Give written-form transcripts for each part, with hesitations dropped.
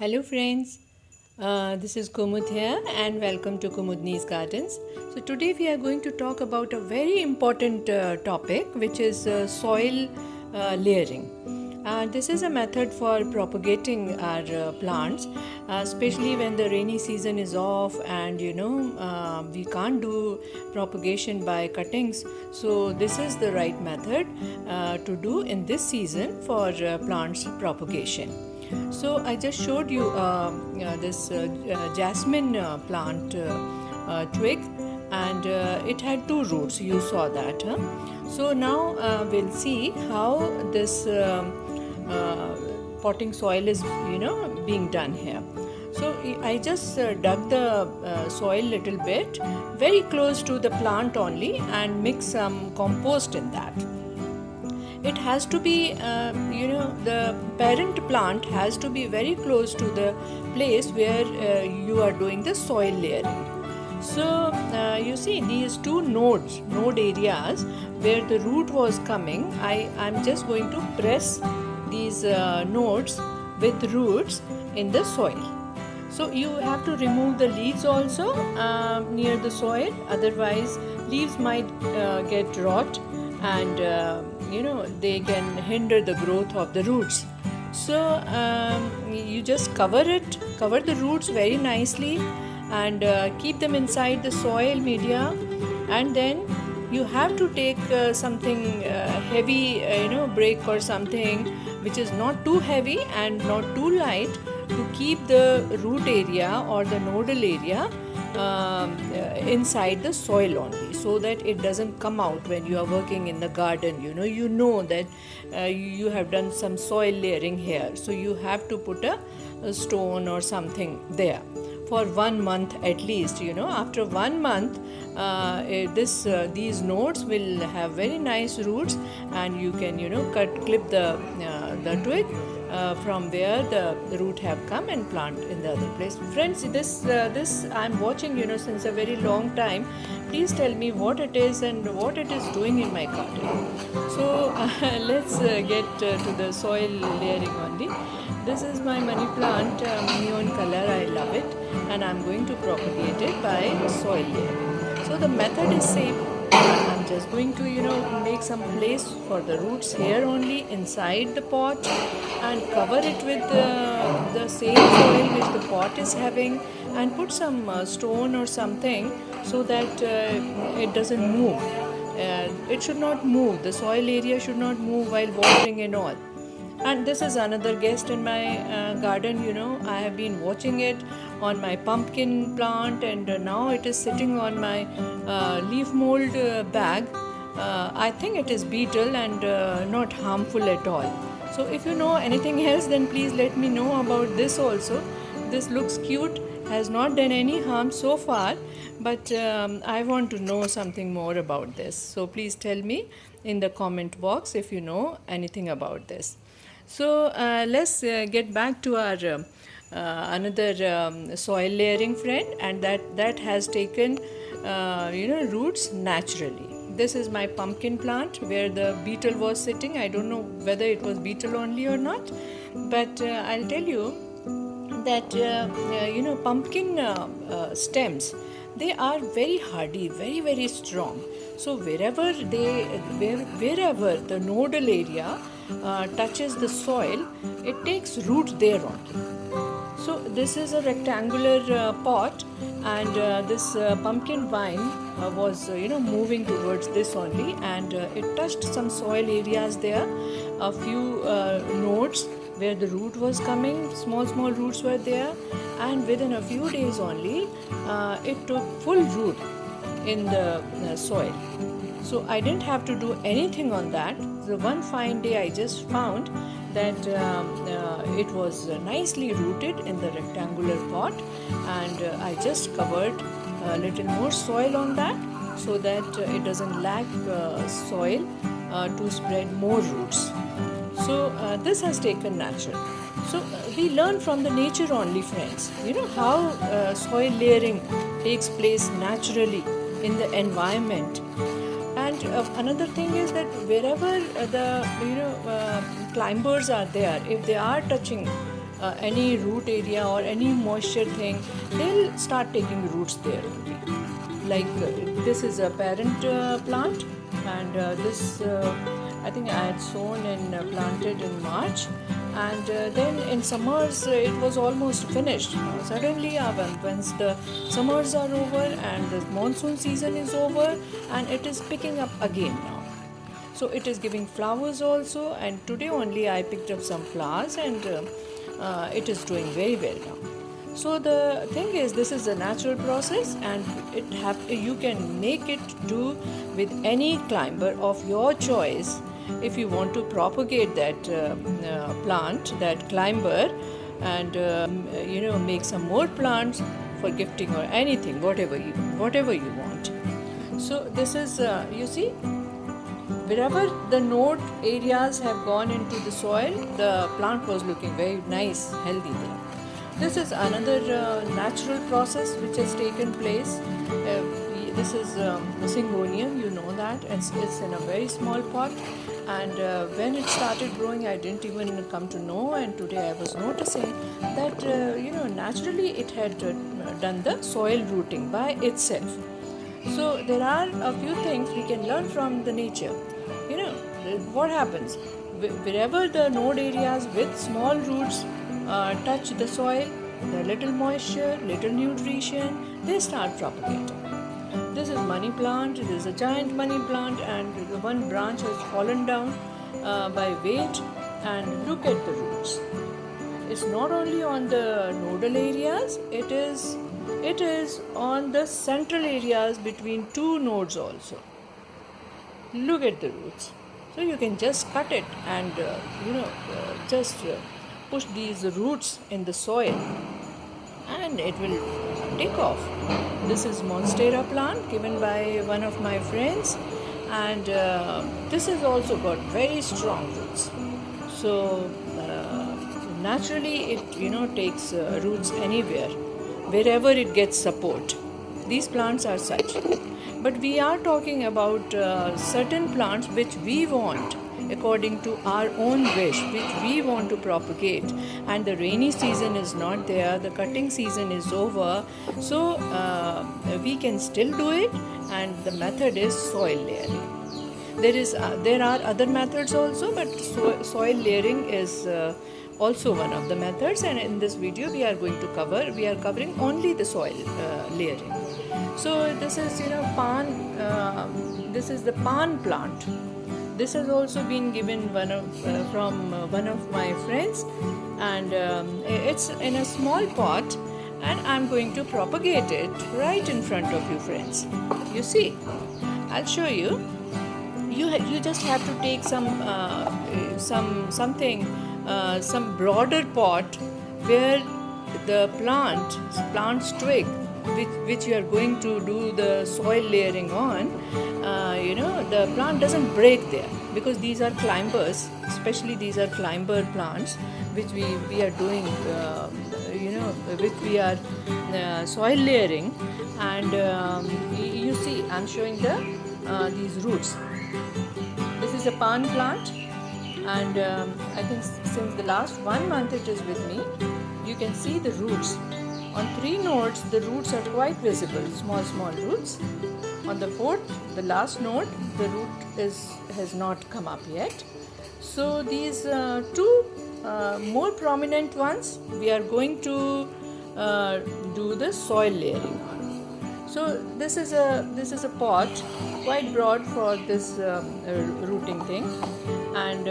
Hello friends, this is Kumud here and welcome to Kumudni's Gardens. So today we are going to talk about a very important topic, which is soil layering. This is a method for propagating our plants, especially when the rainy season is off and we can't do propagation by cuttings. So this is the right method to do in this season for plants propagation. So I just showed you this jasmine plant twig, and it had two roots. You saw that, huh? So now we'll see how this potting soil is, being done here. So I just dug the soil little bit, very close to the plant only, and mix some compost in that. It has to be, the parent plant has to be very close to the place where you are doing the soil layering. So you see these two node areas where the root was coming. I'm just going to press these nodes with roots in the soil. So you have to remove the leaves also near the soil, otherwise leaves might get rot and they can hinder the growth of the roots. So you just cover the roots very nicely and keep them inside the soil media, and then you have to take something heavy, brick or something which is not too heavy and not too light, to keep the root area or the nodal area inside the soil only, so that it doesn't come out when you are working in the garden. You know that you have done some soil layering here, so you have to put a stone or something there for 1 month at least. After 1 month these nodes will have very nice roots, and you can clip the twig from where the root have come and plant in the other place. Friends, this I'm watching since a very long time. Please tell me what it is and what it is doing in my garden. So let's get to the soil layering only. This is my money plant, neon color. I love it, and I'm going to propagate it by soil layering. So the method is same. I'm just going to make some place for the roots here only inside the pot, and cover it with the same soil which the pot is having, and put some stone or something so that it doesn't move. It should not move. The soil area should not move while watering and all. And this is another guest in my garden. I have been watching it on my pumpkin plant, and now it is sitting on my leaf mold bag. I think it is beetle and not harmful at all. So if you know anything else, then please let me know about this also. This looks cute, has not done any harm so far, but I want to know something more about this. So please tell me in the comment box if you know anything about this. So let's get back to our another soil layering friend, and that has taken roots naturally. This is my pumpkin plant where the beetle was sitting. I don't know whether it was beetle only or not, but I'll tell you that pumpkin stems, they are very hardy, very very strong. So wherever the nodal area touches the soil, it takes root there only. So this is a rectangular pot, and this pumpkin vine was moving towards this only, and it touched some soil areas there, a few nodes where the root was coming. Small roots were there, and within a few days only it took full root in the soil. So I didn't have to do anything on that. So one fine day I just found that it was nicely rooted in the rectangular pot, and I just covered a little more soil on that, so that it doesn't lack soil to spread more roots. So this has taken natural. So we learn from the nature only, friends. How soil layering takes place naturally in the environment. And another thing is that wherever the climbers are there, if they are touching any root area or any moisture thing, they'll start taking roots there only. Like this is a parent plant, and this I think I had sown and planted in March, and then in summers it was almost finished. Suddenly once the summers are over and the monsoon season is over, and it is picking up again now. So it is giving flowers also, and today only I picked up some flowers, and it is doing very well now. So the thing is, this is a natural process, and you can make it do with any climber of your choice. If you want to propagate that plant, that climber, and make some more plants for gifting or anything, whatever you want. So this is you see, wherever the node areas have gone into the soil, the plant was looking very nice, healthy there. This is another natural process which has taken place. This is Syngonium, you know that. It's in a very small pot, and when it started growing, I didn't even come to know, and today I was noticing that naturally it had done the soil rooting by itself. So there are a few things we can learn from the nature. What happens wherever the node areas with small roots touch the soil, the little moisture, little nutrition, they start propagating. This is money plant. This is a giant money plant, and the one branch has fallen down by weight, and look at the roots. It's not only on the nodal areas, it is on the central areas between two nodes also. Look at the roots. So you can just cut it and just push these roots in the soil, and it will take off. This is Monstera plant given by one of my friends, and this has also got very strong roots. So naturally it takes roots anywhere, wherever it gets support. These plants are such. But we are talking about certain plants which we want according to our own wish, which we want to propagate, and the rainy season is not there, the cutting season is over, so we can still do it, and the method is soil layering. There are other methods also, but soil layering is also one of the methods, and in this video we are covering only the soil layering. So this is this is the pan plant. This has also been given from one of my friends, and it's in a small pot, and I'm going to propagate it right in front of you, friends. You see, I'll show you. You just have to take some broader pot where the plant's twig, which you are going to do the soil layering on, the plant doesn't break there, because these are climbers, especially these are climber plants which we are doing, which we are soil layering, and you see I'm showing these roots. This is a pan plant, and I think since the last 1 month it is with me. You can see the roots. On 3 nodes, the roots are quite visible, small roots. On the 4th, the last node, the root has not come up yet. So these 2 more prominent ones, we are going to do the soil layering on. So this is a pot quite broad for this rooting thing, and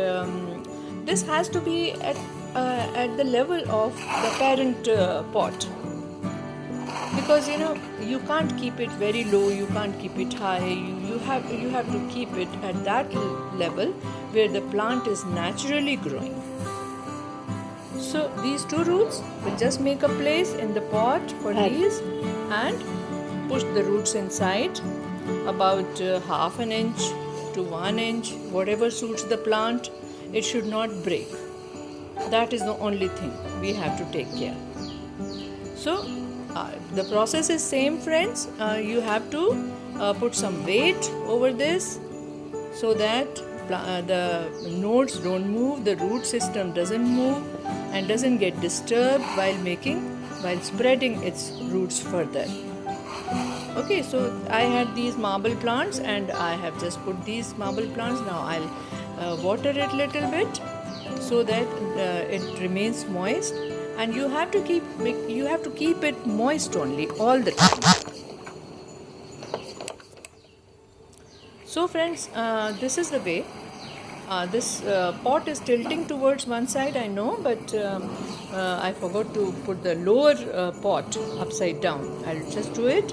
this has to be at the level of the parent pot, because you can't keep it very low, you can't keep it high, you have to keep it at that level where the plant is naturally growing. So these 2 roots will just make a place in the pot for these, and push the roots inside about half an inch to 1 inch, whatever suits the plant. It should not break. That is the only thing we have to take care. So the process is same, friends. You have to put some weight over this so that the nodes don't move, the root system doesn't move, and doesn't get disturbed while spreading its roots further. Okay, so I had these marble plants and I have just put these marble plants. Now I'll water it little bit so that it remains moist, and you have to keep it moist only all the time. So friends, this is the way. This pot is tilting towards one side, I know, but I forgot to put the lower pot upside down. I'll just do it.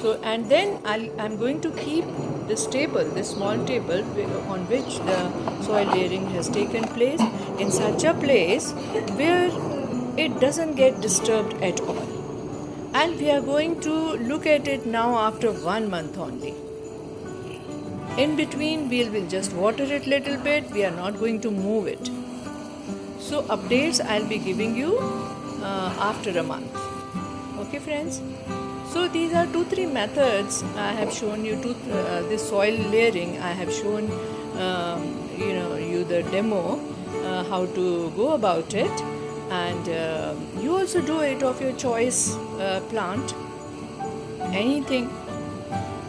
So, and then I'm going to keep this table, this small table on which the soil layering has taken place, in such a place where it doesn't get disturbed at all. And we are going to look at it now after 1 month only. In between, we will just water it little bit. We are not going to move it. So updates I'll be giving you after a month. Okay, friends. So these are 2-3 methods I have shown you. This soil layering I have shown you the demo how to go about it, and you also do it of your choice plant. Anything.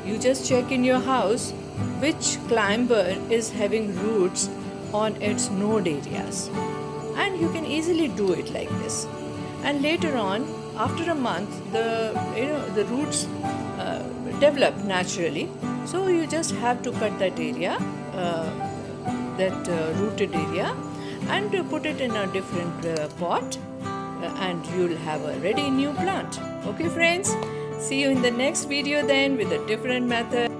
You just check in your house which climber is having roots on its node areas, and you can easily do it like this. And later on, after a month, the roots develop naturally. So you just have to cut that area, rooted area, and put it in a different pot, and you'll have a ready new plant. Okay, friends. See you in the next video then with a different method.